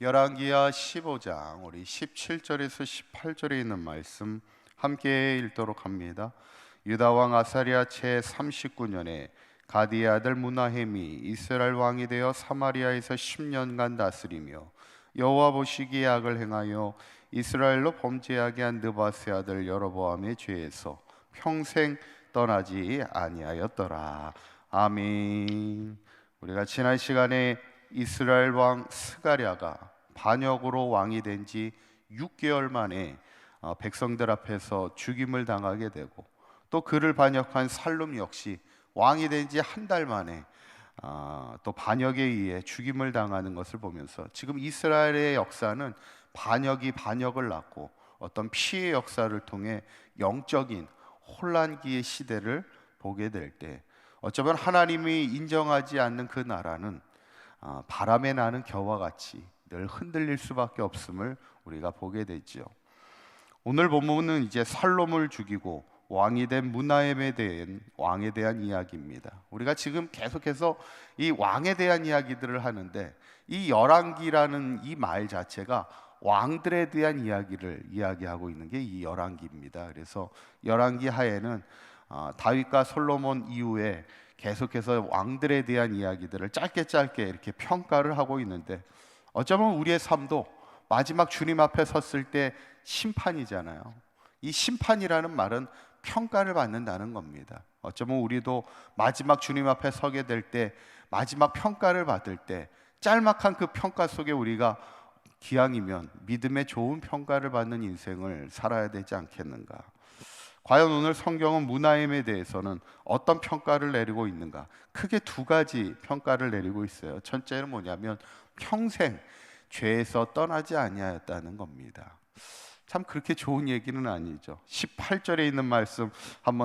열왕기하 15장 우리 17절에서 18절에 있는 말씀 함께 읽도록 합니다. 유다 왕 아사랴 제 39년에 가디의 아들 므나헴이 이스라엘 왕이 되어 사마리아에서 10년간 다스리며 여호와 보시기에 악을 행하여 이스라엘로 범죄하게 한 느바세 아들 여로보암의 죄에서 평생 떠나지 아니하였더라. 아멘. 우리가 지난 시간에 이스라엘 왕 스가랴가 반역으로 왕이 된 지 6개월 만에 백성들 앞에서 죽임을 당하게 되고, 또 그를 반역한 살룸 역시 왕이 된 지 한 달 만에 또 반역에 의해 죽임을 당하는 것을 보면서 지금 이스라엘의 역사는 반역이 반역을 낳고 어떤 피해 역사를 통해 영적인 혼란기의 시대를 보게 될 때, 어쩌면 하나님이 인정하지 않는 그 나라는 바람에 나는 겨와 같이 늘 흔들릴 수밖에 없음을 우리가 보게 되죠. 오늘 본문은 이제 살롬을 죽이고 왕이 된 므나헴에 대한 왕에 대한 이야기입니다. 우리가 지금 계속해서 이 왕에 대한 이야기들을 하는데, 이 열왕기라는 이 말 자체가 왕들에 대한 이야기를 이야기하고 있는 게 이 열왕기입니다. 그래서 열왕기 하에는 다윗과 솔로몬 이후에 계속해서 왕들에 대한 이야기들을 짧게 이렇게 평가를 하고 있는데, 어쩌면 우리의 삶도 마지막 주님 앞에 섰을 때 심판이잖아요. 이 심판이라는 말은 평가를 받는다는 겁니다. 어쩌면 우리도 마지막 주님 앞에 서게 될 때, 마지막 평가를 받을 때 짤막한 그 평가 속에 우리가 기왕이면 믿음의 좋은 평가를 받는 인생을 살아야 되지 않겠는가. 과연 오늘 성경은 므나헴에 대해서는 어떤 평가를 내리고 있는가? 크게 두 가지 평가를 내리고 있어요. 첫째는 뭐냐면 평생 죄에서 떠나지 아니하였다는 겁니다. 참 그렇게 좋은 얘기는 아니죠. 18절에 있는 말씀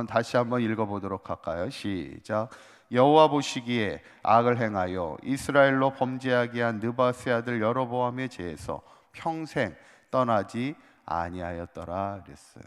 다시 한번 읽어보도록 할까요? 시작. 여호와 보시기에 악을 행하여 이스라엘로 범죄하게 한 느바세 아들 여로보암의 죄에서 평생 떠나지 아니하였더라 그랬어요.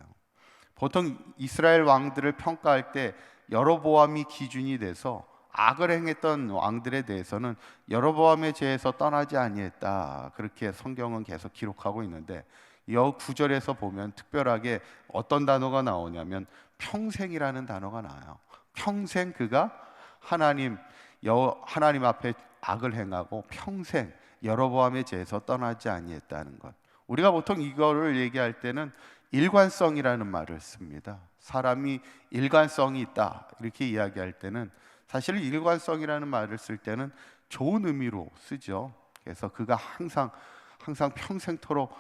보통 이스라엘 왕들을 평가할 때 여로보암이 기준이 돼서 악을 행했던 왕들에 대해서는 여로보암의 죄에서 떠나지 아니했다, 그렇게 성경은 계속 기록하고 있는데, 이 9절에서 보면 특별하게 어떤 단어가 나오냐면 평생이라는 단어가 나와요. 평생 그가 하나님 앞에 악을 행하고 평생 여로보암의 죄에서 떠나지 아니했다는 것. 우리가 보통 이거를 얘기할 때는 일관성이라는 말을 씁니다. 사람이 일관성이 있다 이렇게 이야기할 때는 사실 일관성이라는 말을 쓸 때는 좋은 의미로 쓰죠. 그래서 그가 항상 평생토록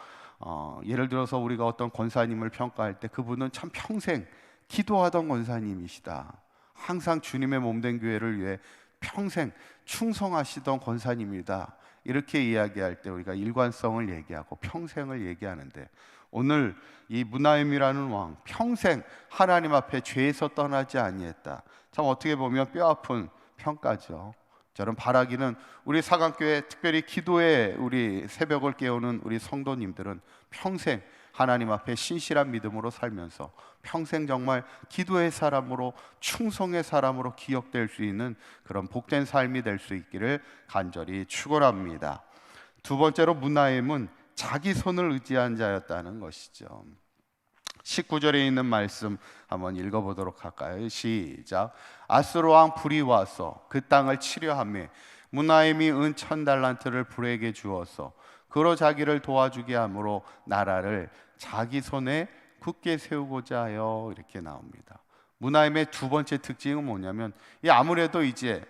예를 들어서 우리가 어떤 권사님을 평가할 때 그분은 참 평생 기도하던 권사님이시다, 항상 주님의 몸된 교회를 위해 평생 충성하시던 권사님이다, 이렇게 이야기할 때 우리가 일관성을 얘기하고 평생을 얘기하는데, 오늘 이 므나헴이라는 왕 평생 하나님 앞에 죄에서 떠나지 아니했다. 참 어떻게 보면 뼈아픈 평가죠. 저는 바라기는 우리 사강교회 특별히 기도에 우리 새벽을 깨우는 우리 성도님들은 평생 하나님 앞에 신실한 믿음으로 살면서 평생 정말 기도의 사람으로, 충성의 사람으로 기억될 수 있는 그런 복된 삶이 될 수 있기를 간절히 축원합니다. 두 번째로 므나헴은 자기 손을 의지한 자였다는 것이죠. 19절에 있는 말씀 한번 읽어보도록 할까요? 시작. 아수르 왕 불이 와서 그 땅을 치려하며 므나헴이 은 1000달란트를 불에게 주어서 그로 자기를 도와주게 함으로 나라를 자기 손에 굳게 세우고자 하여, 이렇게 나옵니다. 므나헴의 두 번째 특징은 뭐냐면, 아무래도 이제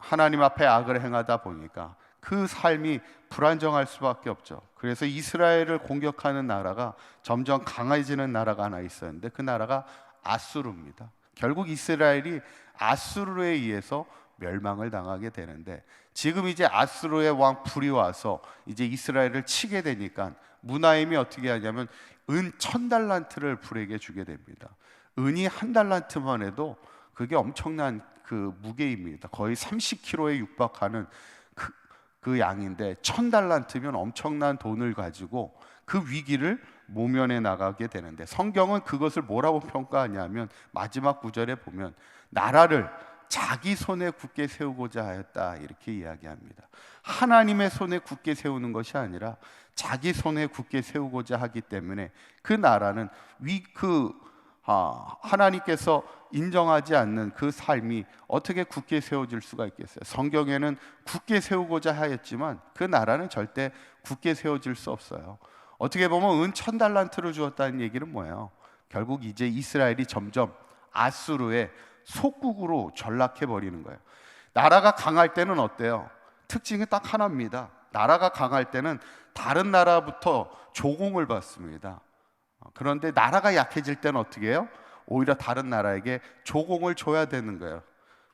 하나님 앞에 악을 행하다 보니까 그 삶이 불안정할 수밖에 없죠. 그래서 이스라엘을 공격하는 나라가 점점 강해지는 나라가 하나 있었는데, 그 나라가 아수르입니다. 결국 이스라엘이 아수르에 의해서 멸망을 당하게 되는데, 지금 이제 아수르의 왕 불이 와서 이제 이스라엘을 치게 되니까 므나헴이 어떻게 하냐면 은 1000달란트를 불에게 주게 됩니다. 은이 한 달란트만 해도 그게 엄청난 그 무게입니다. 거의 30kg에 육박하는 그 양인데 1000달란트면 엄청난 돈을 가지고 그 위기를 모면해 나가게 되는데, 성경은 그것을 뭐라고 평가하냐면 마지막 구절에 보면 나라를 자기 손에 굳게 세우고자 하였다, 이렇게 이야기합니다. 하나님의 손에 굳게 세우는 것이 아니라 자기 손에 굳게 세우고자 하기 때문에 그 나라는 하나님께서 인정하지 않는 그 삶이 어떻게 굳게 세워질 수가 있겠어요? 성경에는 굳게 세우고자 하였지만 그 나라는 절대 굳게 세워질 수 없어요. 어떻게 보면 은 1000달란트를 주었다는 얘기는 뭐예요? 결국 이제 이스라엘이 점점 아수르의 속국으로 전락해 버리는 거예요. 나라가 강할 때는 어때요? 특징이 딱 하나입니다. 나라가 강할 때는 다른 나라부터 조공을 받습니다. 그런데 나라가 약해질 때는 어떻게 해요? 오히려 다른 나라에게 조공을 줘야 되는 거예요.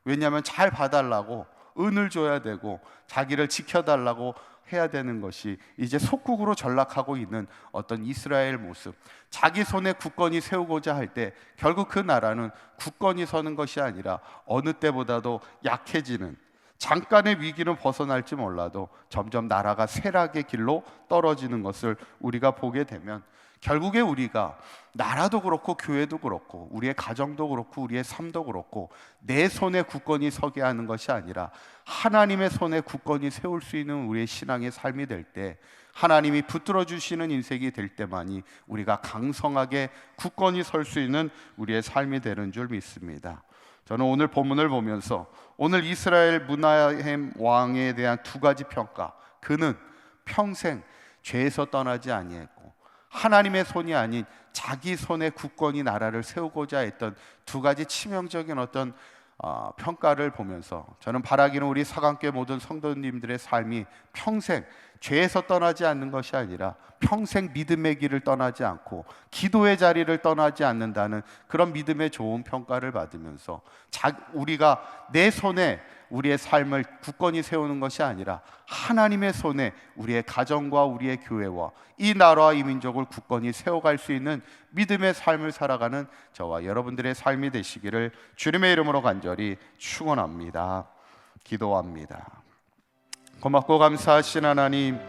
왜냐하면 잘 봐달라고 은을 줘야 되고 자기를 지켜달라고 해야 되는 것이 이제 속국으로 전락하고 있는 어떤 이스라엘 모습. 자기 손에 굳건히 세우고자 할 때 결국 그 나라는 굳건히 서는 것이 아니라 어느 때보다도 약해지는, 잠깐의 위기는 벗어날지 몰라도 점점 나라가 쇠락의 길로 떨어지는 것을 우리가 보게 되면, 결국에 우리가 나라도 그렇고 교회도 그렇고 우리의 가정도 그렇고 우리의 삶도 그렇고 내 손에 굳건히 서게 하는 것이 아니라 하나님의 손에 굳건히 세울 수 있는 우리의 신앙의 삶이 될 때, 하나님이 붙들어 주시는 인생이 될 때만이 우리가 강성하게 굳건히 설 수 있는 우리의 삶이 되는 줄 믿습니다. 저는 오늘 본문을 보면서 오늘 이스라엘 므나헴 왕에 대한 두 가지 평가, 그는 평생 죄에서 떠나지 아니했고 하나님의 손이 아닌 자기 손에 굳건히 나라를 세우고자 했던 두 가지 치명적인 어떤 평가를 보면서 저는 바라기는 우리 사강교회 모든 성도님들의 삶이 평생 죄에서 떠나지 않는 것이 아니라 평생 믿음의 길을 떠나지 않고 기도의 자리를 떠나지 않는다는 그런 믿음의 좋은 평가를 받으면서 우리가 내 손에 우리의 삶을 굳건히 세우는 것이 아니라 하나님의 손에 우리의 가정과 우리의 교회와 이 나라와 이 민족을 굳건히 세워갈 수 있는 믿음의 삶을 살아가는 저와 여러분들의 삶이 되시기를 주님의 이름으로 간절히 축원합니다. 기도합니다. 고맙고 감사하신 하나님,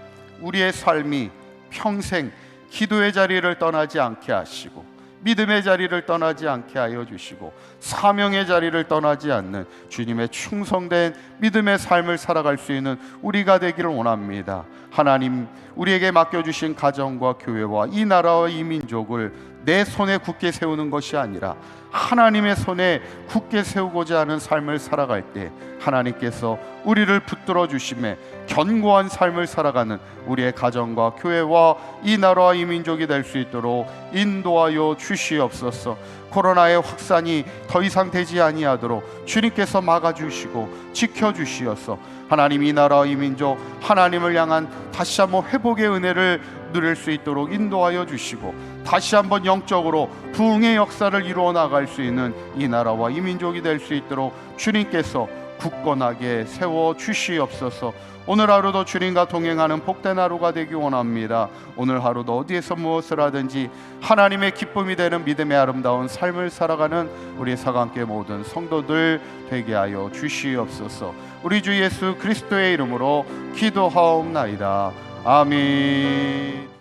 우리의 삶이 평생 기도의 자리를 떠나지 않게 하시고 믿음의 자리를 떠나지 않게 하여 주시고 사명의 자리를 떠나지 않는 주님의 충성된 믿음의 삶을 살아갈 수 있는 우리가 되기를 원합니다. 하나님, 우리에게 맡겨주신 가정과 교회와 이 나라와 이 민족을 내 손에 굳게 세우는 것이 아니라 하나님의 손에 굳게 세우고자 하는 삶을 살아갈 때 하나님께서 우리를 붙들어 주심에 견고한 삶을 살아가는 우리의 가정과 교회와 이 나라와 이 민족이 될 수 있도록 인도하여 주시옵소서. 코로나의 확산이 더 이상 되지 아니하도록 주님께서 막아주시고 지켜주시옵소서. 하나님, 이 나라와 이 민족 하나님을 향한 다시 한번 회복의 은혜를 누릴 수 있도록 인도하여 주시고 다시 한번 영적으로 부흥의 역사를 이루어 나갈 수 있는 이 나라와 이 민족이 될 수 있도록 주님께서 굳건하게 세워 주시옵소서. 오늘 하루도 주님과 동행하는 복된 하루가 되기 원합니다. 오늘 하루도 어디에서 무엇을 하든지 하나님의 기쁨이 되는 믿음의 아름다운 삶을 살아가는 우리 사강교회 모든 성도들 되게 하여 주시옵소서. 우리 주 예수 그리스도의 이름으로 기도하옵나이다. 아멘.